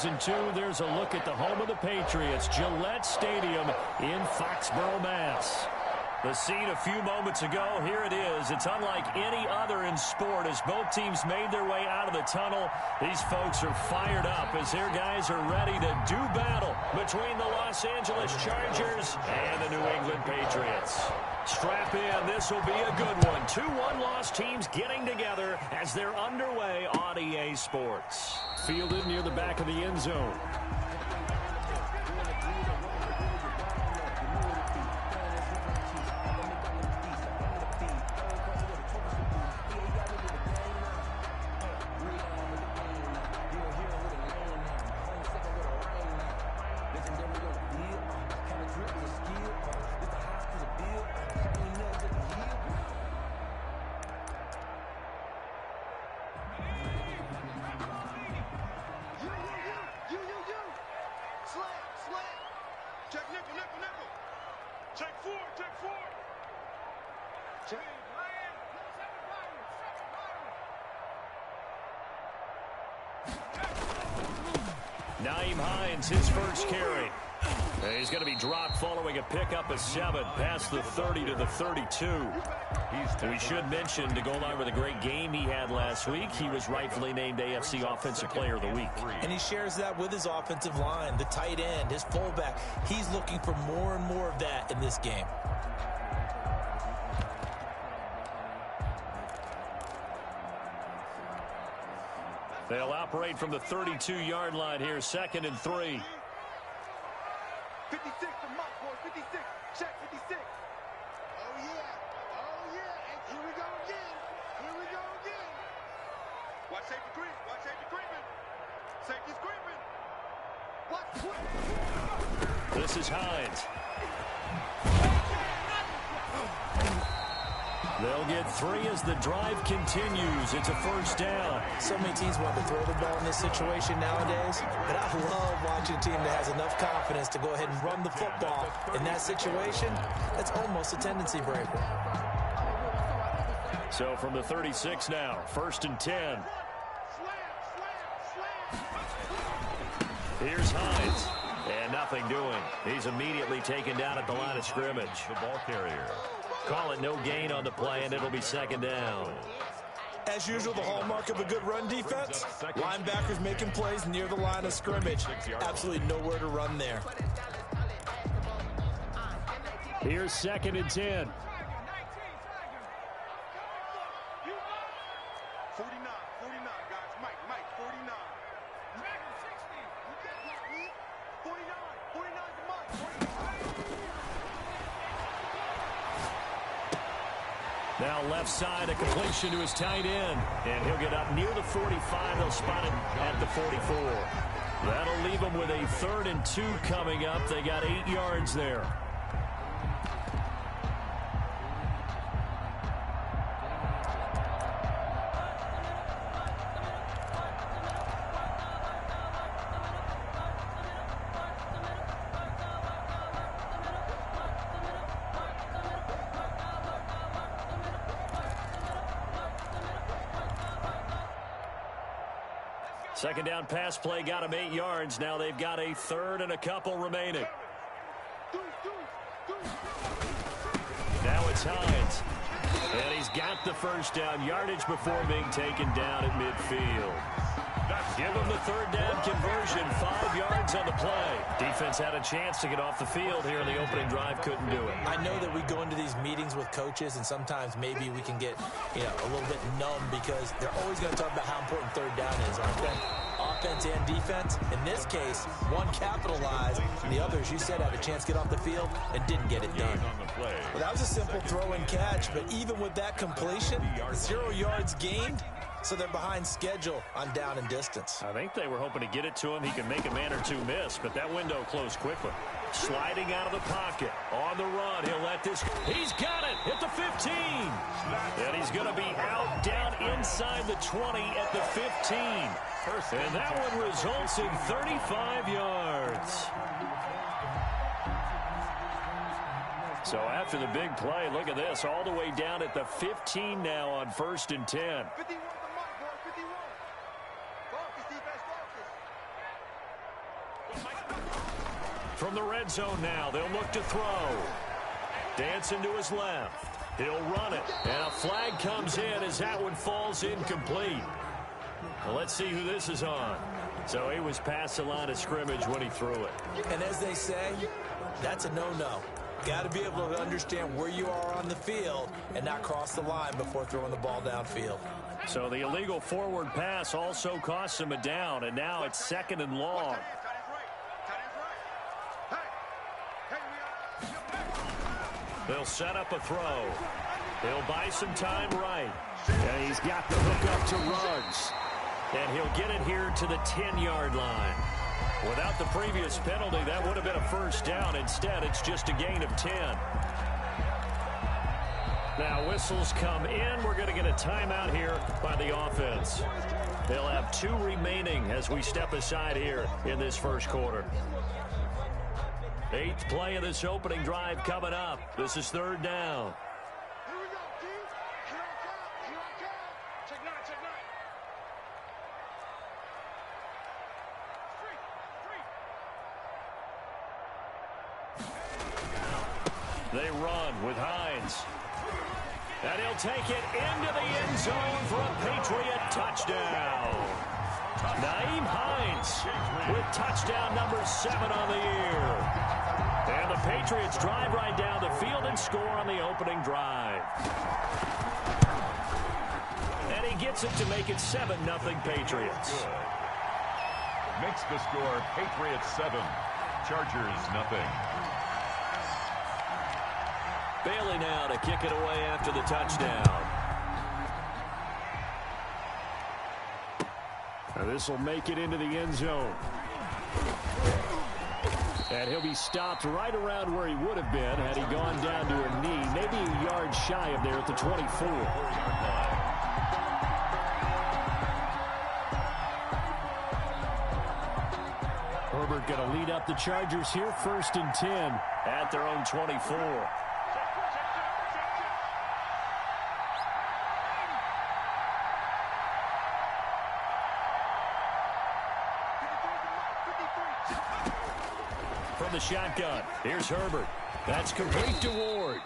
season 2, there's a look at the home of the Patriots, Gillette Stadium in Foxborough, Mass. The scene a few moments ago, here it is. It's unlike any other in sport as both teams made their way out of the tunnel. These folks are fired up as their guys are ready to do battle between the Los Angeles Chargers and the New England Patriots. Strap in, this will be a good one. 2-1 loss teams getting together as they're underway on EA Sports. Fielded near the back of the end zone. His first carry. He's going to be dropped following a pickup of 7 past the 30 to the 32. We should mention, to go along with a great game he had last week, he was rightfully named AFC Offensive Player of the Week. And he shares that with his offensive line, the tight end, his fullback. He's looking for more and more of that in this game. They'll operate from the 32-yard line here, 2nd and 3. 56 to Mark, boy, 56. Check 56. Oh, yeah. Oh, yeah. And here we go again. Here we go again. Watch safety creep. Watch safety creeping. Safety's creeping. Watch. This is Hines. They'll get 3 as the drive continues. It's a first down. So many teams want to throw the ball in this situation nowadays, but I love watching a team that has enough confidence to go ahead and run the football. In that situation, that's almost a tendency breaker. So from the 36 now, 1st and 10. Here's Hines. And nothing doing. He's immediately taken down at the line of scrimmage. The ball carrier. Call it no gain on the play, and it'll be 2nd down. As usual, the hallmark of a good run defense, linebackers making plays near the line of scrimmage. Absolutely nowhere to run there. Here's 2nd and 10. 49, guys. Mike, 49. 49 to Mike. Now left side, a completion to his tight end. And he'll get up near the 45. They'll spot him at the 44. That'll leave him with a 3rd and 2 coming up. They got 8 yards there. Second down pass play got him 8 yards. Now they've got a 3rd and a couple remaining. Now it's Hines. And he's got the first down yardage before being taken down at midfield. Give him the 3rd down conversion, 5 yards on the play. Defense had a chance to get off the field here in the opening drive, couldn't do it. I know that we go into these meetings with coaches, and sometimes maybe we can get a little bit numb because they're always going to talk about how important 3rd down is, aren't they? Offense and defense. In this case, one capitalized, and the others, you said, had a chance to get off the field and didn't get it done. Well, that was a simple throw and catch, but even with that completion, 0 yards gained. So they're behind schedule on down and distance. I think they were hoping to get it to him. He could make a man or two miss, but that window closed quickly. Sliding out of the pocket. On the run. He'll let this. He's got it at the 15. And he's going to be out down inside the 20 at the 15. And that one results in 35 yards. So after the big play, look at this. All the way down at the 15 now on 1st and 10. 51 to Mark, boy. 51. Focus, defense, focus. From the red zone now, they'll look to throw. Dancing to his left. He'll run it, and a flag comes in as that one falls incomplete. Well, let's see who this is on. So he was past the line of scrimmage when he threw it. And as they say, that's a no-no. Got to be able to understand where you are on the field and not cross the line before throwing the ball downfield. So the illegal forward pass also costs him a down, and now it's 2nd and long. They'll set up a throw. He'll buy some time right. And he's got the hook up to Ruggs. And he'll get it here to the 10-yard line. Without the previous penalty, that would have been a first down. Instead, it's just a gain of 10. Now whistles come in. We're going to get a timeout here by the offense. They'll have 2 remaining as we step aside here in this first quarter. 8th play of this opening drive coming up. This is 3rd down. Here we go, D. Here I come. Here I come. Check 9, check 9. They run with Hines. And he'll take it into the end zone for a Patriot touchdown. Nyheim Hines with touchdown number 7 on the year. And the Patriots drive right down the field and score on the opening drive. And he gets it to make it 7-0 Patriots. Makes the score Patriots 7, Chargers 0. Bailey now to kick it away after the touchdown. Now this will make it into the end zone. And he'll be stopped right around where he would have been had he gone down to a knee, maybe a yard shy of there at the 24. Herbert going to lead up the Chargers here, 1st and 10 at their own 24. From the shotgun, here's Herbert. That's complete to Ward.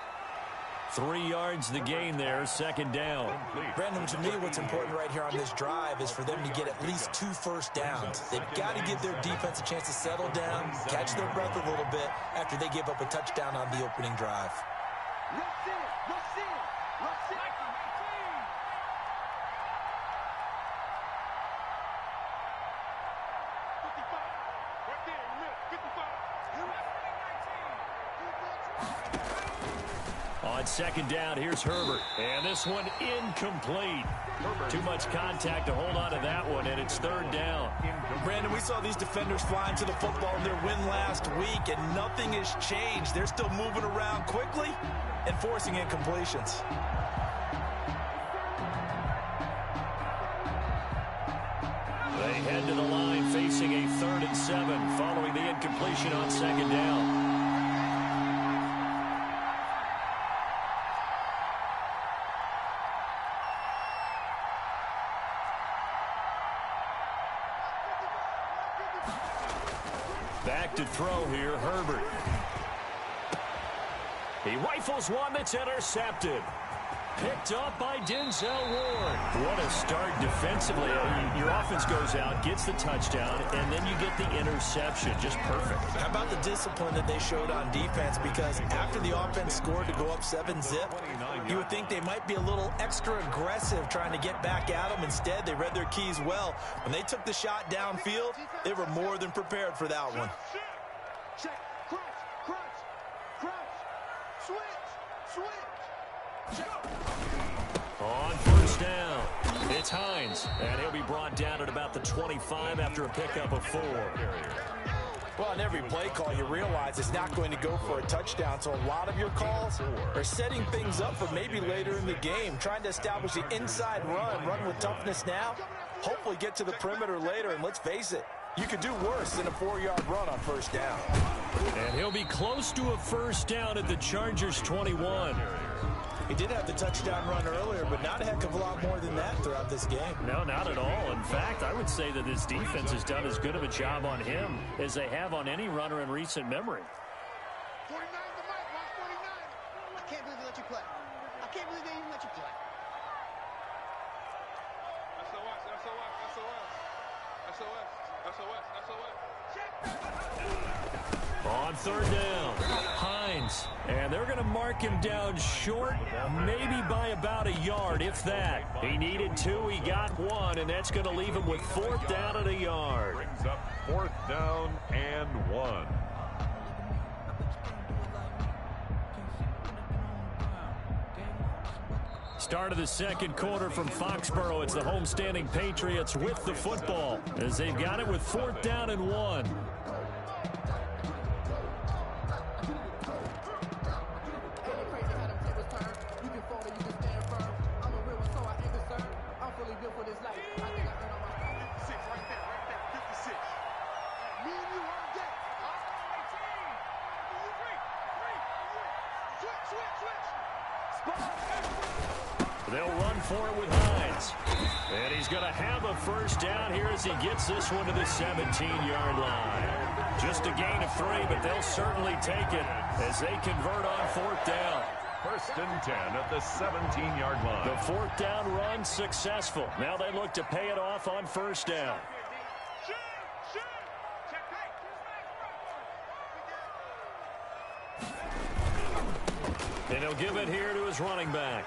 3 yards the gain there, 2nd down. Brandon, to me, what's important right here on this drive is for them to get at least 2 first downs. They've got to give their defense a chance to settle down, catch their breath a little bit after they give up a touchdown on the opening drive. On 2nd down, here's Herbert. And this one incomplete. Too much contact to hold on to that one, and it's 3rd down. Brandon, we saw these defenders flying to the football in their win last week, and nothing has changed. They're still moving around quickly and forcing incompletions. They head to the line facing a 3rd and 7 following the incompletion on 2nd down. Back to throw here, Herbert. He rifles one that's intercepted. Picked up by Denzel Ward. What a start defensively. Your offense goes out, gets the touchdown, and then you get the interception. Just perfect. How about the discipline that they showed on defense? Because after the offense scored to go up 7-zip, you would think they might be a little extra aggressive trying to get back at them. Instead, they read their keys well. When they took the shot downfield, they were more than prepared for that one. Check, crunch, switch. On 1st down, it's Hines, and he'll be brought down at about the 25 after a pickup of 4. Well, on every play call, you realize it's not going to go for a touchdown, so a lot of your calls are setting things up for maybe later in the game, trying to establish the inside run with toughness now, hopefully get to the perimeter later, and let's face it, you could do worse than a 4-yard run on 1st down. And he'll be close to a 1st down at the Chargers 21. He did have the touchdown run earlier, but not a heck of a lot more than that throughout this game. No, not at all. In fact, I would say that this defense has done as good of a job on him as they have on any runner in recent memory. 49 the mic, watch 49. I can't believe they let you play. I can't believe they even let you play. On third down, Hines. And they're going to mark him down short, maybe by about a yard, if that. He needed 2, he got 1, and that's going to leave him with 4th down and a yard. Brings up 4th down and 1. Start of the second quarter from Foxborough. It's the homestanding Patriots with the football as they've got it with 4th down and 1. They'll run for it with Hines. And he's going to have a first down here as he gets this one to the 17-yard line. Just a gain of 3, but they'll certainly take it as they convert on 4th down. 1st and 10 at the 17-yard line. The 4th down run successful. Now they look to pay it off on 1st down. And he'll give it here to his running back.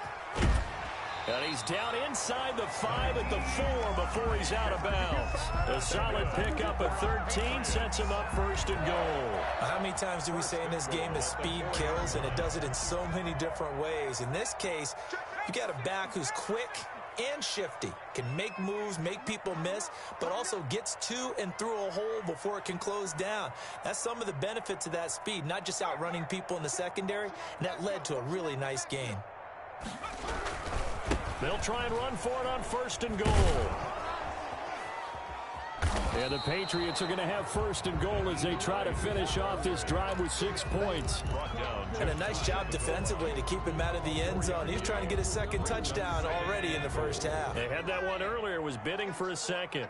And he's down inside the 5 at the 4 before he's out of bounds. A solid pickup at 13 sets him up 1st and goal. How many times do we say in this game that speed kills, and it does it in so many different ways? In this case, you got a back who's quick and shifty, can make moves, make people miss, but also gets to and through a hole before it can close down. That's some of the benefits of that speed, not just outrunning people in the secondary, and that led to a really nice gain. They'll try and run for it on 1st and goal. And the Patriots are going to have 1st and goal as they try to finish off this drive with 6 points. And a nice job defensively to keep him out of the end zone. He's trying to get his 2nd touchdown already in the 1st half. They had that one earlier, was bidding for a 2nd.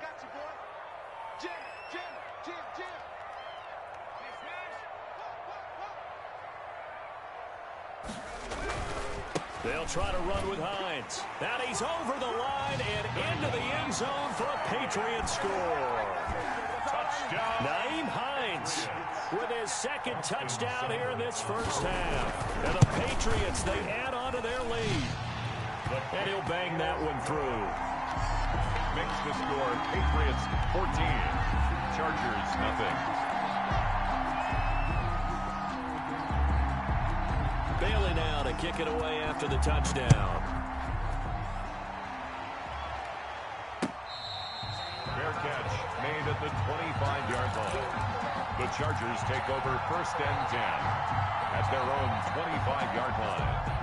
They'll try to run with Hines. And he's over the line and into the end zone for a Patriot score. Touchdown. Naeem Hines with his 2nd touchdown here in this 1st half. And the Patriots, they add on to their lead. And he'll bang that one through. Makes the score Patriots 14. Chargers nothing. Bailey now to kick it away after the touchdown. Fair catch made at the 25-yard line. The Chargers take over 1st and 10 at their own 25-yard line.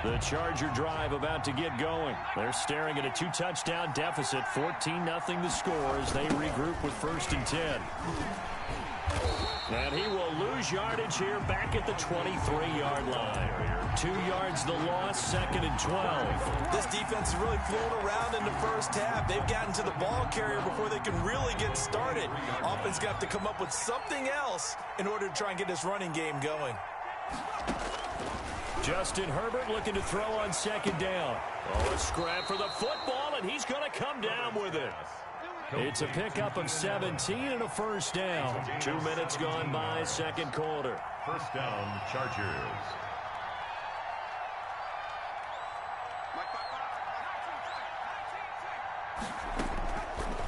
The Charger drive about to get going. They're staring at a 2-touchdown deficit, 14-0 the score as they regroup with 1st and 10. And he will lose yardage here back at the 23-yard line. 2 yards the loss, 2nd and 12. This defense is really flown around in the 1st half. They've gotten to the ball carrier before they can really get started. Offense got to come up with something else in order to try and get this running game going. Justin Herbert looking to throw on 2nd down. Oh, a scrap for the football, and he's going to come down with it. It's a pickup of 17 and a 1st down. 2 minutes gone by, 2nd quarter. 1st down, Chargers.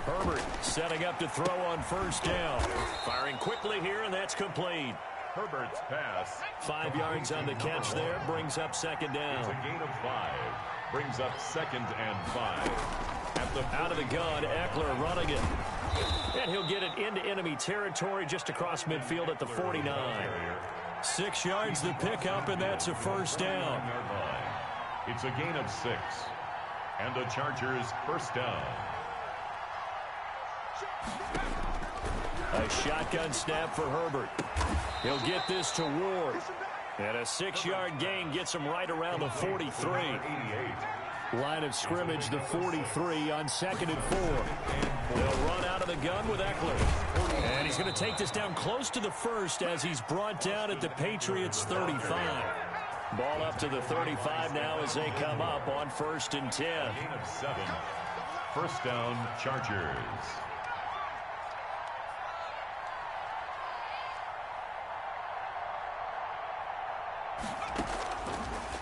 Herbert setting up to throw on 1st down. Firing quickly here, and that's complete. Herbert's pass. 5 yards on the catch there, brings up 2nd down. It's a gain of 5. Brings up 2nd and 5. Out of the gun, Eckler running it. And he'll get it into enemy territory just across midfield at the 49. 6 yards the pickup, and that's a 1st down. It's a gain of 6. And the Chargers 1st down. A shotgun snap for Herbert. He'll get this to Ward. And a 6-yard gain gets him right around the 43. Line of scrimmage, the 43 on 2nd and 4. They'll run out of the gun with Eckler. And he's going to take this down close to the first as he's brought down at the Patriots' 35. Ball up to the 35 now as they come up on 1st and 10. Gain of 7. First down, Chargers.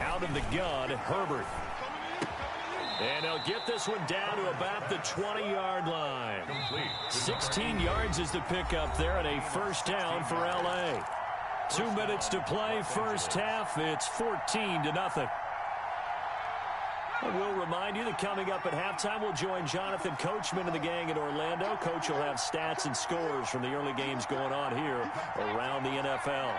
Out of the gun, Herbert. And they'll get this one down to about the 20-yard line. 16 yards is the pickup there and a first down for L.A. 2 minutes to play, first half. It's 14-0. We'll remind you that coming up at halftime, we'll join Jonathan Coachman and the gang in Orlando. Coach will have stats and scores from the early games going on here around the NFL.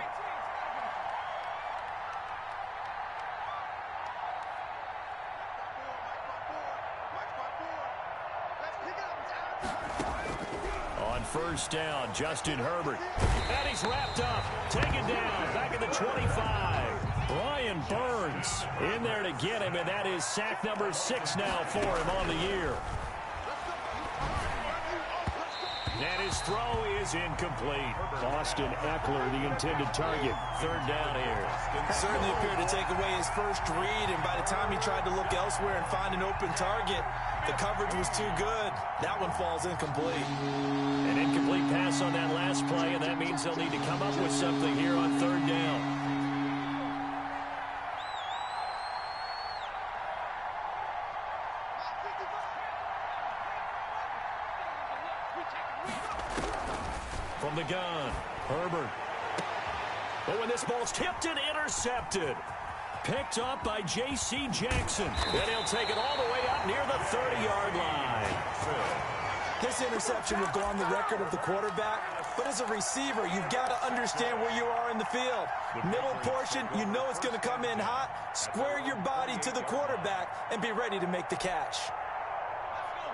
On first down, Justin Herbert. And he's wrapped up, taken down, back at the 25. Brian Burns in there to get him, and that is sack number 6 now for him on the year. And his throw is incomplete. Austin Eckler, the intended target. 3rd down here. Certainly appeared to take away his first read, and by the time he tried to look elsewhere and find an open target, the coverage was too good. That one falls incomplete. An incomplete pass on that last play, and that means they'll need to come up with something here on 3rd down. From the gun, Herbert. But when this ball's tipped and intercepted. Picked up by J.C. Jackson. And he'll take it all the way up near the 30-yard line. This interception will go on the record of the quarterback, but as a receiver, you've got to understand where you are in the field. Middle portion, you know it's going to come in hot. Square your body to the quarterback and be ready to make the catch.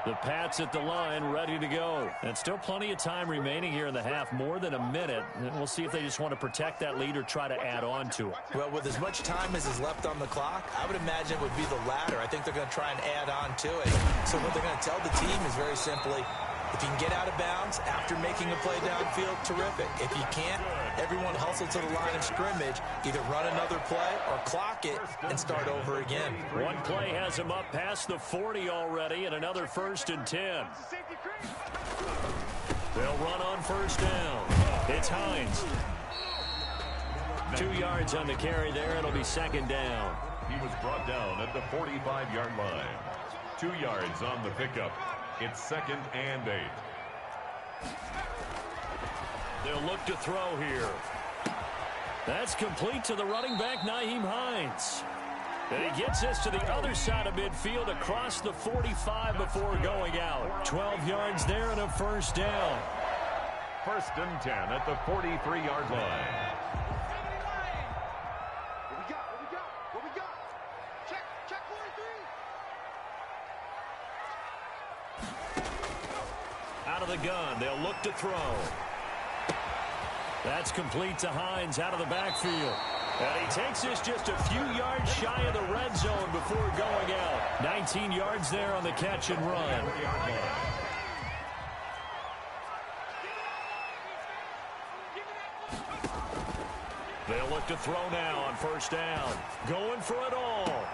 The Pats at the line, ready to go. And still plenty of time remaining here in the half, more than a minute. And we'll see if they just want to protect that lead or try to add on to it. Well, with as much time as is left on the clock, I would imagine it would be the latter. I think they're going to try and add on to it. So what they're going to tell the team is very simply, if you can get out of bounds after making a play downfield, terrific. If you can't, everyone hustle to the line of scrimmage, either run another play or clock it and start over again. One play has him up past the 40 already, and another 1st and 10. They'll run on first down. It's Hines. 2 yards on the carry there. It'll be 2nd down. He was brought down at the 45-yard line. 2 yards on the pickup. It's 2nd and 8. They'll look to throw here. That's complete to the running back, Nyheim Hines. And he gets this to the other side of midfield across the 45 before going out. 12 yards there and a first down. 1st and 10 at the 43-yard line. What we got? Check 43. Out of the gun, they'll look to throw. That's complete to Hines out of the backfield. And he takes this just a few yards shy of the red zone before going out. 19 yards there on the catch and run. They'll look to throw now on first down. Going for it all.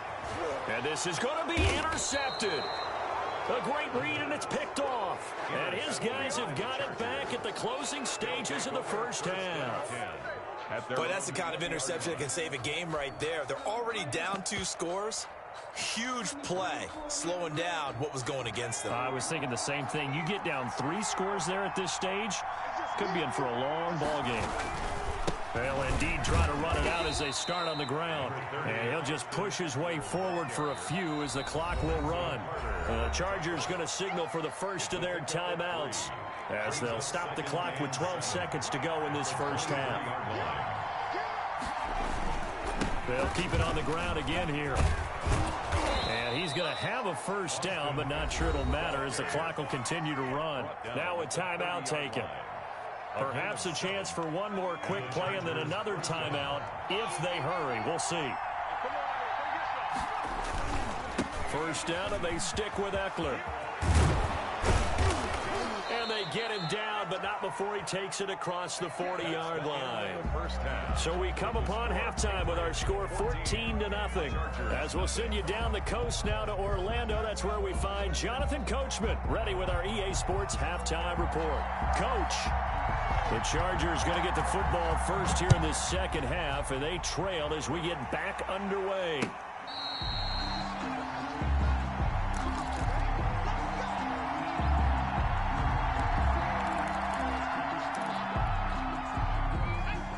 And this is going to be intercepted. A great read, and it's picked off. And his guys have got it back at the closing stages of the first half. Boy, that's the kind of interception that can save a game right there. They're already down 2 scores. Huge play, slowing down what was going against them. I was thinking the same thing. You get down 3 scores there at this stage, could be in for a long ball game. They'll indeed try to run it out as they start on the ground. And he'll just push his way forward for a few as the clock will run. The Chargers going to signal for the first of their timeouts as they'll stop the clock with 12 seconds to go in this first half. They'll keep it on the ground again here. And he's going to have a first down, but not sure it'll matter as the clock will continue to run. Now a timeout taken. Perhaps a chance for one more quick play and then another timeout if they hurry. We'll see. First down, and they stick with Eckler. And they get him down, but not before he takes it across the 40-yard line. So we come upon halftime with our score 14-0. As we'll send you down the coast now to Orlando, that's where we find Jonathan Coachman ready with our EA Sports halftime report. Coach, the Chargers going to get the football first here in this second half, and they trail as we get back underway.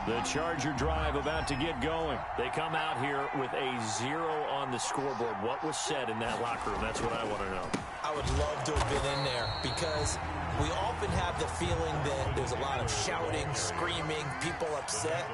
The Charger drive about to get going. They come out here with a 0 on the scoreboard. What was said in that locker room? That's what I want to know. I would love to have been in there because we often have the feeling that there's a lot of shouting, screaming, people upset.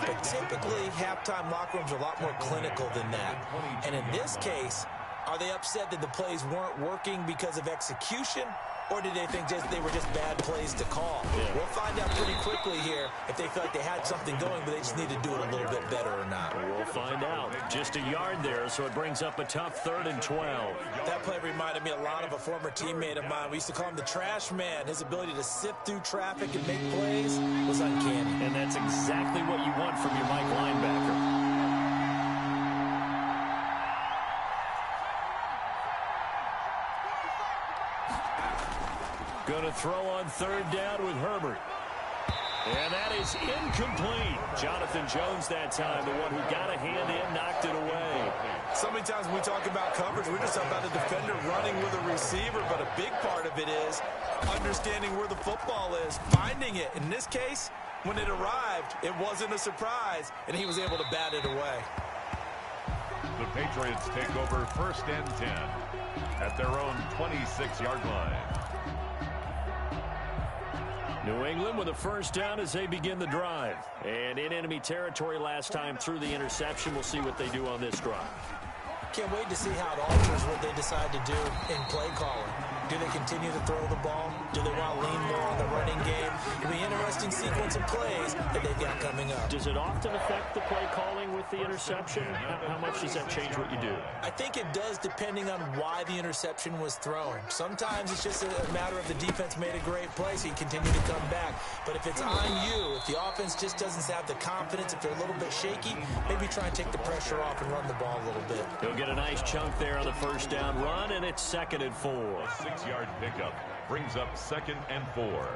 But typically, halftime locker rooms are a lot more clinical than that. And in this case, are they upset that the plays weren't working because of execution? Or did they think they were just bad plays to call? Yeah. We'll find out pretty quickly here if they feel like they had something going, but they just need to do it a little bit better or not. We'll find out. Just a yard there, so it brings up a tough 3rd and 12. That play reminded me a lot of a former teammate of mine. We used to call him the trash man. His ability to sift through traffic and make plays was uncanny. And that's exactly what you want from your Mike linebacker. Going to throw on 3rd down with Herbert. And that is incomplete. Jonathan Jones that time, the one who got a hand in, knocked it away. So many times when we talk about coverage, we're just talking about a defender running with a receiver, but a big part of it is understanding where the football is, finding it. In this case, when it arrived, it wasn't a surprise, and he was able to bat it away. The Patriots take over 1st and 10 at their own 26-yard line. New England with a 1st down as they begin the drive. And in enemy territory last time through the interception. We'll see what they do on this drive. Can't wait to see how it alters what they decide to do in play calling. Do they continue to throw the ball? Do they want to lean more on the running game? It'll be an interesting sequence of plays that they've got coming up. Does it often affect the play calling with the interception? How much does that change what you do? I think it does depending on why the interception was thrown. Sometimes it's just a matter of the defense made a great play, so you continue to come back. But if it's on you, if the offense just doesn't have the confidence, if they're a little bit shaky, maybe try and take the pressure off and run the ball a little bit. He'll get a nice chunk there on the 1st down run, and it's 2nd and 4. 6-yard pickup brings up 2nd and 4.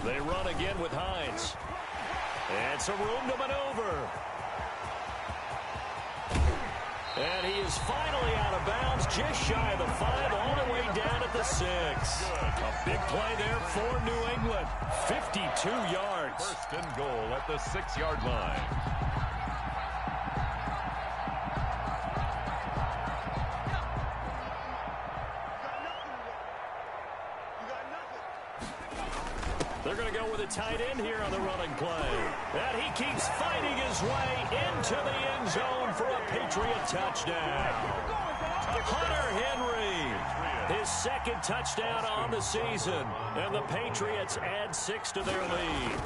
They run again with Hines. And some room to maneuver. And he is finally out of bounds, just shy of the 5, all the way down at the 6. A big play there for New England. 52 yards. 1st and goal at the 6-yard line. They're going to go with a tight end here on the running play. And he keeps fighting his way into the end zone for a Patriot touchdown. Hunter Henry, his 2nd touchdown on the season. And the Patriots add 6 to their lead.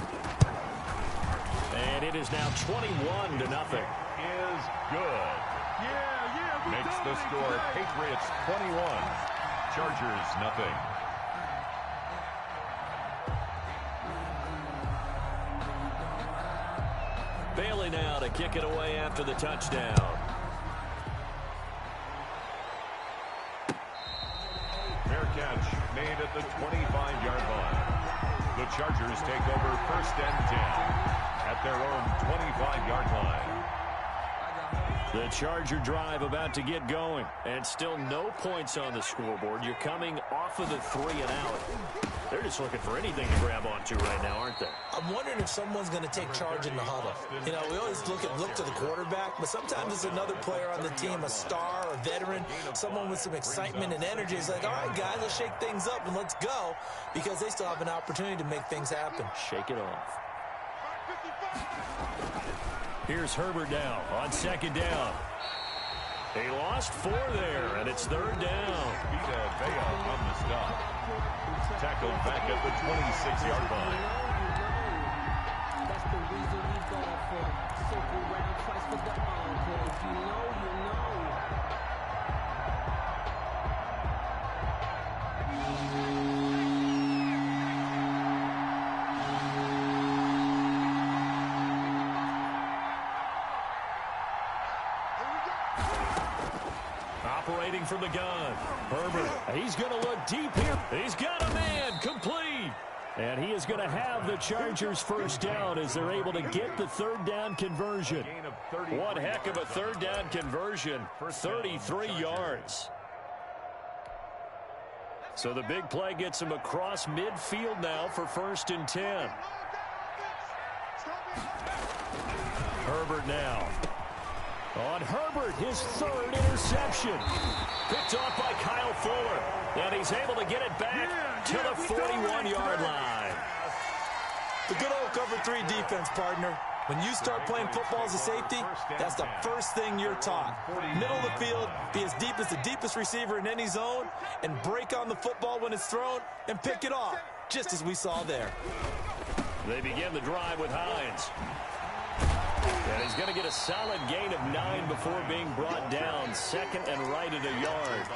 And it is now 21-0. Is good. Makes the score Patriots 21, Chargers nothing. Bailey now to kick it away after the touchdown. Fair catch made at the 25-yard line. The Chargers take over 1st and 10 at their own 25-yard line. The Charger drive about to get going, and still no points on the scoreboard. You're coming off of the 3 and out. They're just looking for anything to grab onto right now, aren't they? I'm wondering if someone's going to take charge in the huddle. You know, we always look to the quarterback, but sometimes it's another player on the team, a star, a veteran, someone with some excitement and energy. It's like, all right, guys, let's shake things up and let's go, because they still have an opportunity to make things happen. Shake it off. Here's Herbert now on 2nd down. He lost 4 there, and it's 3rd down. Vea on the stop. Tackled back at the 26-yard line. That's the reason we go for circle round twice for the encore. If you know, you know. Operating from the gun. Herbert, he's going to look deep here. He's got a man, complete. And he is going to have the Chargers first down as they're able to get the 3rd down conversion. One heck of a 3rd down conversion, 33 yards. So the big play gets him across midfield now for 1st and 10. Herbert now. On Herbert, his 3rd interception. Picked off by Kyle Fuller. And he's able to get it back to the 41-yard line. The good old cover 3 defense, partner. When you start playing football as a safety, that's the first thing you're taught. Middle of the field, be as deep as the deepest receiver in any zone, and break on the football when it's thrown and pick it off, just as we saw there. They begin the drive with Hines. And he's going to get a solid gain of 9 before being brought down. 2nd and right at a yard.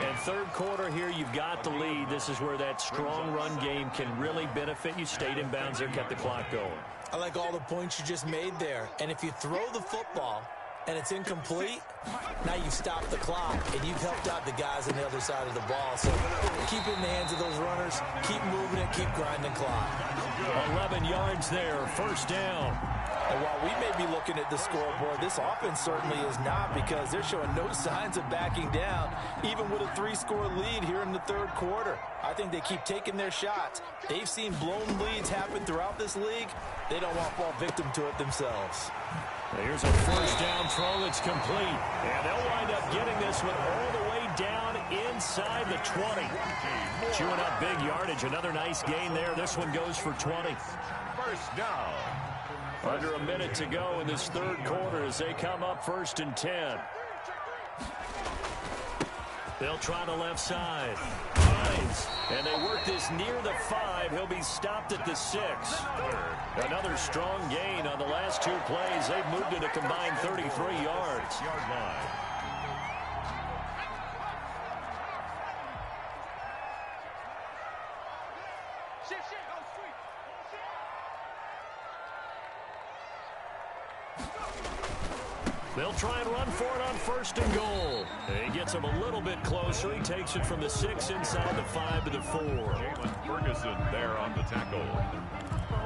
And 3rd quarter here, you've got the lead. This is where that strong run game can really benefit you. Stayed in bounds there, kept the clock going. I like all the points you just made there. And if you throw the football and it's incomplete, now you've stopped the clock and you've helped out the guys on the other side of the ball. So keep it in the hands of those runners. Keep moving it. Keep grinding clock. 11 yards there. 1st down. And while we may be looking at the scoreboard, this offense certainly is not, because they're showing no signs of backing down, even with a 3-score lead here in the 3rd quarter. I think they keep taking their shots. They've seen blown leads happen throughout this league. They don't want to fall victim to it themselves. Here's a 1st down throw that's complete. And they'll wind up getting this one all the way down inside the 20. Chewing up big yardage. Another nice gain there. This one goes for 20. 1st down. Under a minute to go in this 3rd quarter as they come up 1st and 10. They'll try the left side. Hines. And they work this near the 5. He'll be stopped at the 6. Another strong gain on the last 2 plays. They've moved it a combined 33 yards. Yard line. They'll try and run for it on 1st and goal. He gets him a little bit closer. He takes it from the 6 inside the 5 to the 4. Jalen Ferguson there on the tackle.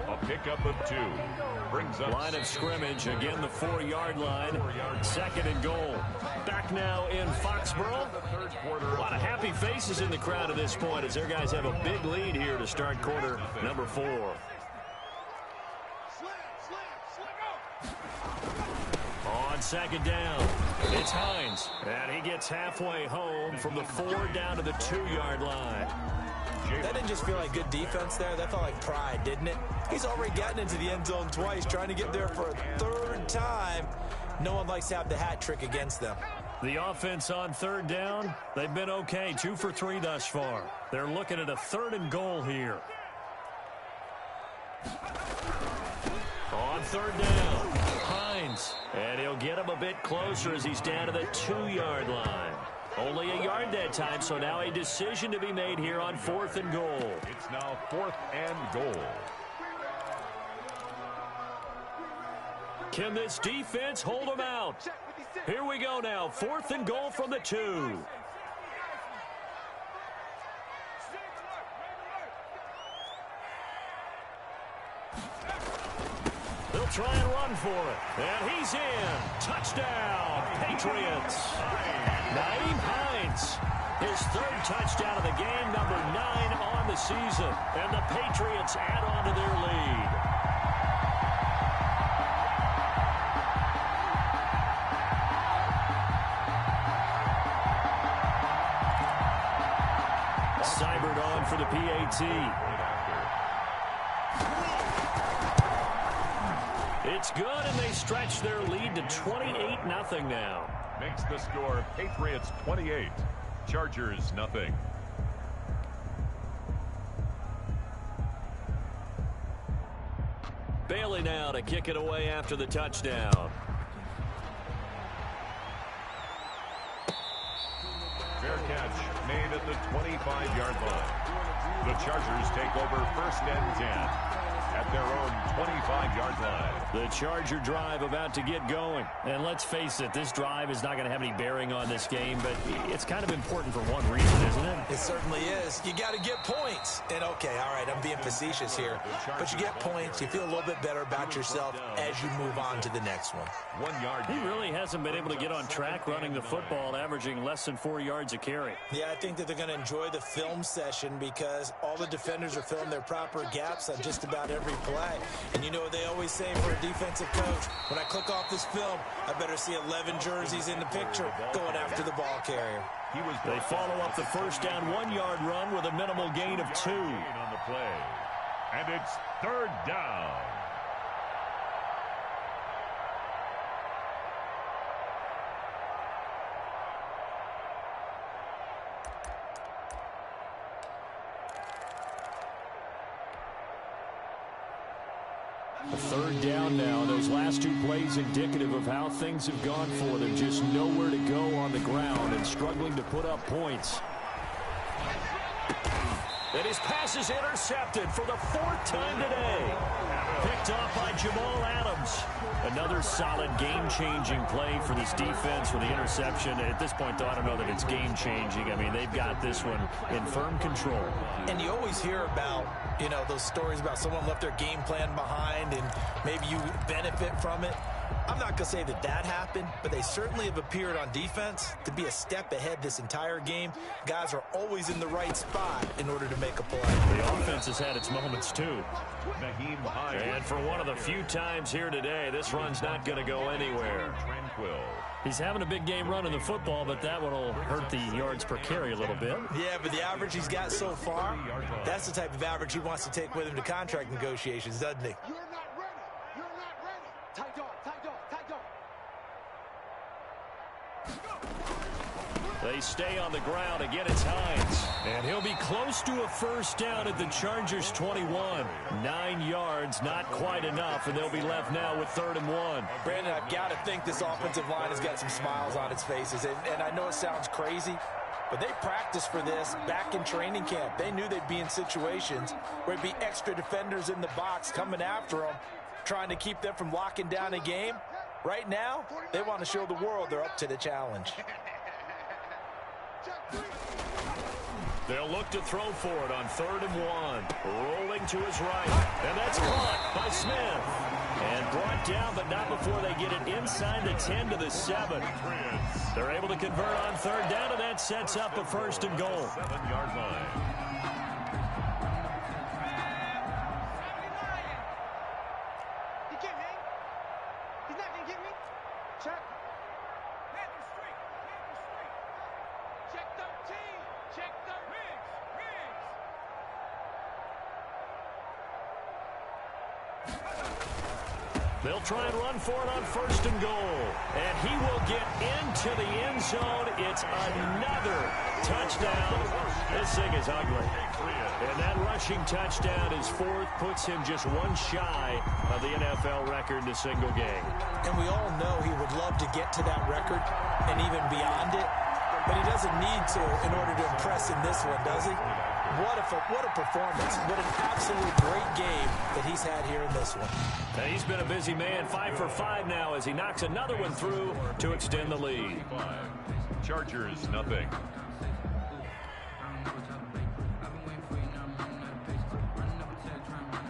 A pickup of 2. Brings up line of scrimmage. Again, the 4-yard line. 2nd and goal. Back now in Foxborough. A lot of happy faces in the crowd at this point as their guys have a big lead here to start quarter number 4. On 2nd down, it's Hines. And he gets halfway home from the 4 down to the 2-yard line. That didn't just feel like good defense there. That felt like pride, didn't it? He's already gotten into the end zone twice, trying to get there for a 3rd time. No one likes to have the hat trick against them. The offense on 3rd down, they've been okay. 2 for 3 thus far. They're looking at a 3rd and goal here. On 3rd down, Hines. And he'll get him a bit closer as he's down to the 2-yard line. Only a yard that time, so now a decision to be made here on 4th and goal. It's now 4th and goal. Can this defense hold them out? Here we go now. 4th and goal from the 2. They'll try and run for it. And he's in. Touchdown, Patriots. Nyheim Hines. His 3rd touchdown of the game, number 9 on the season. And the Patriots add on to their lead. Seibert on for the PAT. It's good, and they stretch their lead to 28-0 now. Makes the score Patriots 28, Chargers nothing. Bailey now to kick it away after the touchdown. Fair catch made at the 25-yard line. The Chargers take over first and 10 at their own 25-yard line. The Charger drive about to get going. And let's face it, this drive is not going to have any bearing on this game, but it's kind of important for one reason, isn't it? It certainly is. You got to get points. And okay, all right, I'm being facetious here. But you get points, you feel a little bit better about yourself as you move on to the next one. 1 yard. He really hasn't been able to get on track running the football, averaging less than 4 yards a carry. Yeah, I think that they're going to enjoy the film session because all the defenders are filling their proper gaps on just about every play. And you know what they always say for a defensive coach? When I click off this film, I better see 11 jerseys in the picture going after the ball carrier. They follow up the first down 1 yard run with a minimal gain of 2. On the play. And it's third down. A third down now. Those last 2 plays indicative of how things have gone for them. Just nowhere to go on the ground and struggling to put up points. And his pass is intercepted for the 4th time today. Picked off by Jamal Adams. Another solid game-changing play for this defense with the interception. At this point, though, I don't know that it's game-changing. I mean, they've got this one in firm control. And you always hear about, you know, those stories about someone left their game plan behind and maybe you benefit from it. I'm not going to say that that happened, but they certainly have appeared on defense to be a step ahead this entire game. Guys are always in the right spot in order to make a play. The offense has had its moments, too. And for one of the few times here today, this run's not going to go anywhere. He's having a big game running the football, but that one will hurt the yards per carry a little bit. Yeah, but the average he's got so far, that's the type of average he wants to take with him to contract negotiations, doesn't he? You're not ready. You're not ready. Tight dog, tight dog, tight dog. They stay on the ground. Again, it's Hines. And he'll be close to a first down at the Chargers' 21. 9 yards, not quite enough, and they'll be left now with 3rd and 1. Brandon, I've got to think this offensive line has got some smiles on its faces. And I know it sounds crazy, but they practiced for this back in training camp. They knew they'd be in situations where it'd be extra defenders in the box coming after them, trying to keep them from locking down a game. Right now, they want to show the world they're up to the challenge. They'll look to throw for it on 3rd and 1. Rolling to his right. And that's caught by Smith. And brought down, but not before they get it inside the 10 to the 7. They're able to convert on 3rd down, and that sets up a 1st and goal. 7-yard line. He can't hang. He's not going to get me. Check. Check 13. Check 13. They'll try and run for it on 1st and goal. And he will get into the end zone. It's another touchdown. This thing is ugly. And that rushing touchdown is 4th, puts him just 1 shy of the NFL record in a single game. And we all know he would love to get to that record and even beyond it. But he doesn't need to in order to impress in this one, does he? What a performance. What an absolute great game that he's had here in this one. And he's been a busy man, 5 for 5 now as he knocks another one through to extend the lead. Chargers nothing.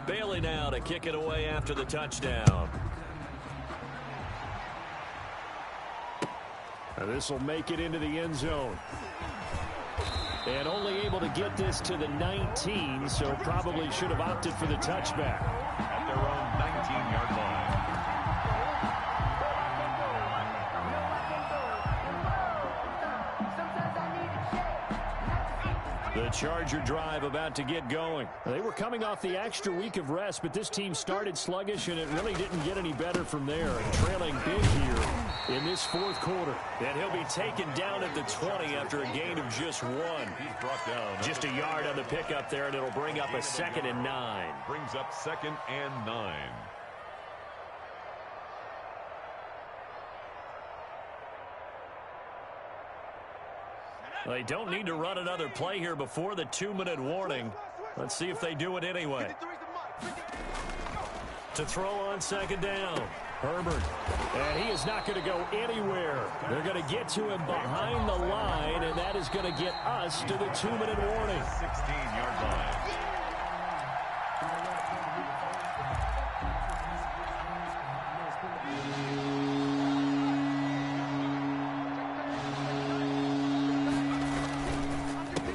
Bailey now to kick it away after the touchdown. This will make it into the end zone. And only able to get this to the 19, so probably should have opted for the touchback. At their own 19-yard line. The Charger drive about to get going. They were coming off the extra week of rest, but this team started sluggish, and it really didn't get any better from there. And trailing big here in this fourth quarter. And he'll be taken down at the 20 after a gain of just 1. He's brought down. Just a yard on the pickup there, and it'll bring up a 2nd and 9. Brings up 2nd and 9. They don't need to run another play here before the 2-minute warning. Let's see if they do it anyway. To throw on 2nd down. Herbert. And he is not going to go anywhere. They're going to get to him behind the line, and that is going to get us to the 2-minute warning. 16-yard line.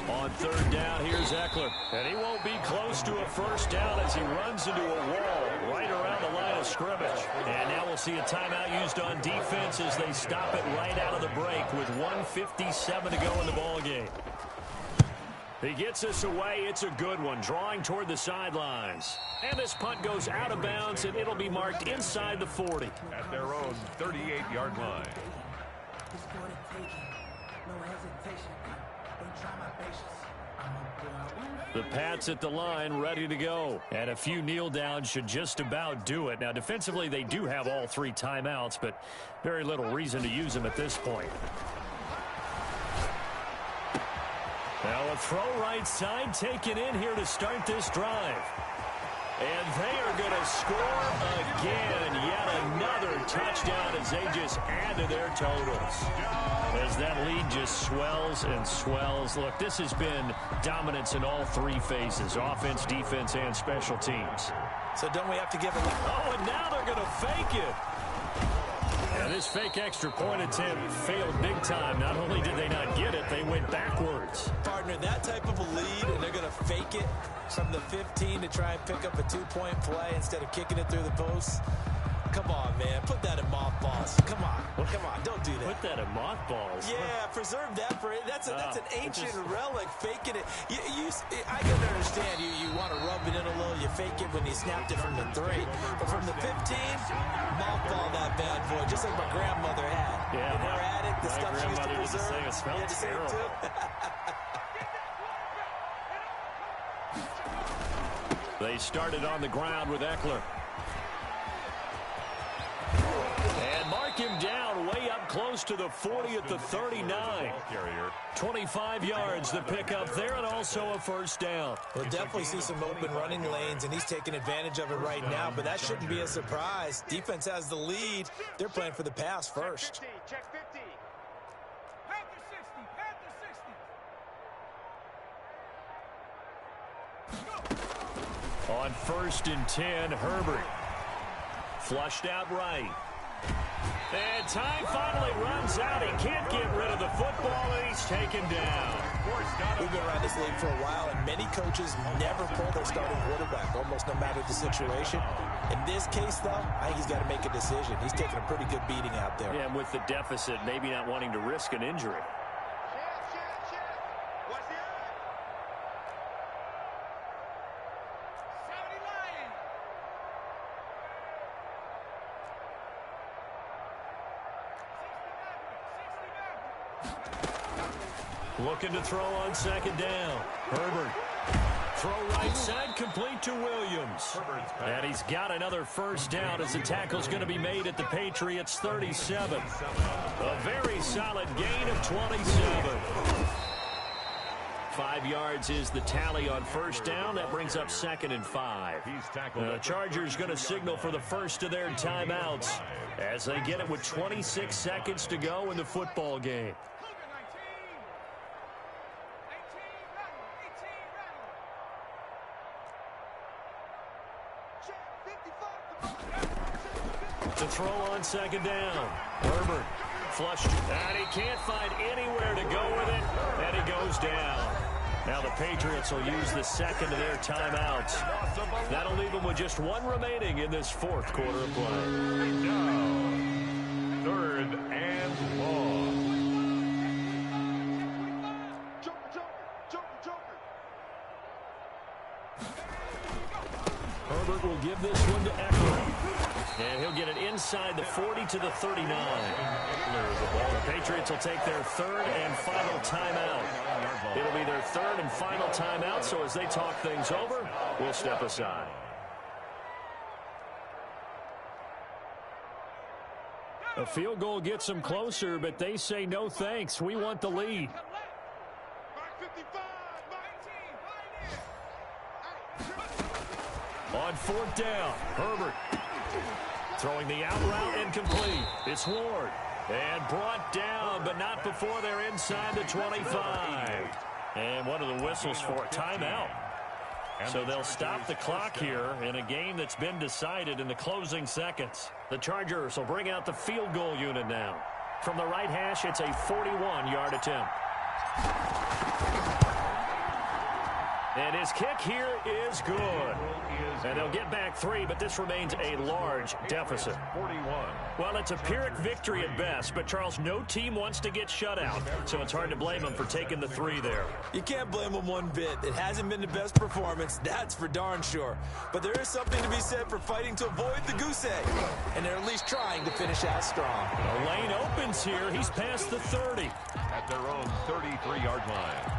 On 3rd down, here's Eckler. And he won't be close to a 1st down as he runs into a wall right around the line of scrimmage. And now we'll see a timeout used on defense as they stop it right out of the break with 1:57 to go in the ballgame. He gets us away. It's a good one, drawing toward the sidelines. And this punt goes out of bounds, and it'll be marked inside the 40. At their own 38-yard line. The Pats at the line, ready to go. And a few kneel downs should just about do it. Now, defensively, they do have all 3 timeouts, but very little reason to use them at this point. Now, a throw right side taken in here to start this drive. And they are going to score again. Yet another touchdown as they just add to their totals. As that lead just swells and swells. Look, this has been dominance in all 3 phases. Offense, defense, and special teams. So don't we have to give them... Oh, and now they're going to fake it. And this fake extra point attempt failed big time. Not only did they not get it, they went backwards. Partner, that type of a lead, and they're going to fake it from the 15 to try and pick up a 2-point play instead of kicking it through the post. Come on, man. Put that in mothballs. Come on. Come on. Don't do that. Put that in mothballs. Yeah, preserve that for it. That's an ancient relic. Faking it. I can understand you want to rub it in a little. You fake it when you snapped it from the 3. But from the 15, mothball that bad boy, just like my grandmother had. Yeah, you never had it. The stuff she used to grandmother preserve. It smelled terrible. They started on the ground with Eckler. And mark him down way up close to the 40 at the 39. 25 yards to pick up there, and also a 1st down. We'll definitely see some open running lanes, and he's taking advantage of it right now, but that shouldn't be a surprise. Defense has the lead. They're playing for the pass first. Check 50. Panther 60. On 1st and 10, Herbert. Flushed out right. And time finally runs out. He can't get rid of the football, and he's taken down. We've been around this league for a while, and many coaches never pull their starting quarterback, almost no matter the situation. In this case, though, I think he's got to make a decision. He's taking a pretty good beating out there. Yeah, and with the deficit, maybe not wanting to risk an injury. Looking to throw on 2nd down. Herbert. Throw right side, complete to Williams. And he's got another 1st down as the tackle's going to be made at the Patriots' 37. A very solid gain of 27. 5 yards is the tally on 1st down. That brings up 2nd and 5. The Chargers going to signal for the first of their timeouts as they get it with 26 seconds to go in the football game. To throw on 2nd down. Herbert flushed, and he can't find anywhere to go with it, and he goes down. Now the Patriots will use the 2nd of their timeouts. That'll leave them with just 1 remaining in this 4th quarter of play. Now, 3rd and long. Joker. will give this one to Eckler. And he'll get it inside the 40 to the 39. The Patriots will take their third and final timeout. It'll be their third and final timeout, so as they talk things over, we'll step aside. A field goal gets them closer, but they say no thanks. We want the lead. On fourth down, Herbert throwing the out route incomplete. It's Ward. And brought down, but not before they're inside the 25. And one of the whistles for a timeout. So they'll stop the clock here in a game that's been decided in the closing seconds. The Chargers will bring out the field goal unit now. From the right hash, it's a 41-yard attempt. And his kick here is good. And they'll get back 3, but this remains a large deficit. 41. Well, it's a Pyrrhic victory at best, but, Charles, no team wants to get shut out, so it's hard to blame them for taking the 3 there. You can't blame them one bit. It hasn't been the best performance, that's for darn sure. But there is something to be said for fighting to avoid the goose egg, and they're at least trying to finish out strong. The lane opens here. He's past the 30. At their own 33-yard line.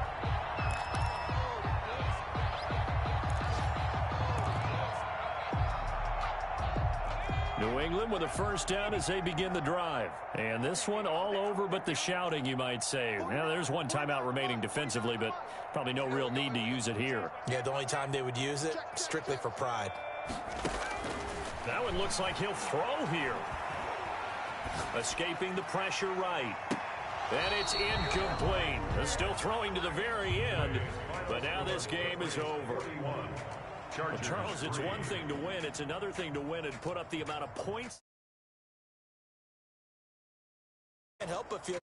New England with a first down as they begin the drive. And this one all over but the shouting, you might say. Now, there's one timeout remaining defensively, but probably no real need to use it here. Yeah, the only time they would use it, strictly for pride. That one looks like he'll throw here. Escaping the pressure right. And it's incomplete. Still throwing to the very end, but now this game is over. Well, Charles, it's one thing to win. It's another thing to win and put up the amount of points. Can't help but feel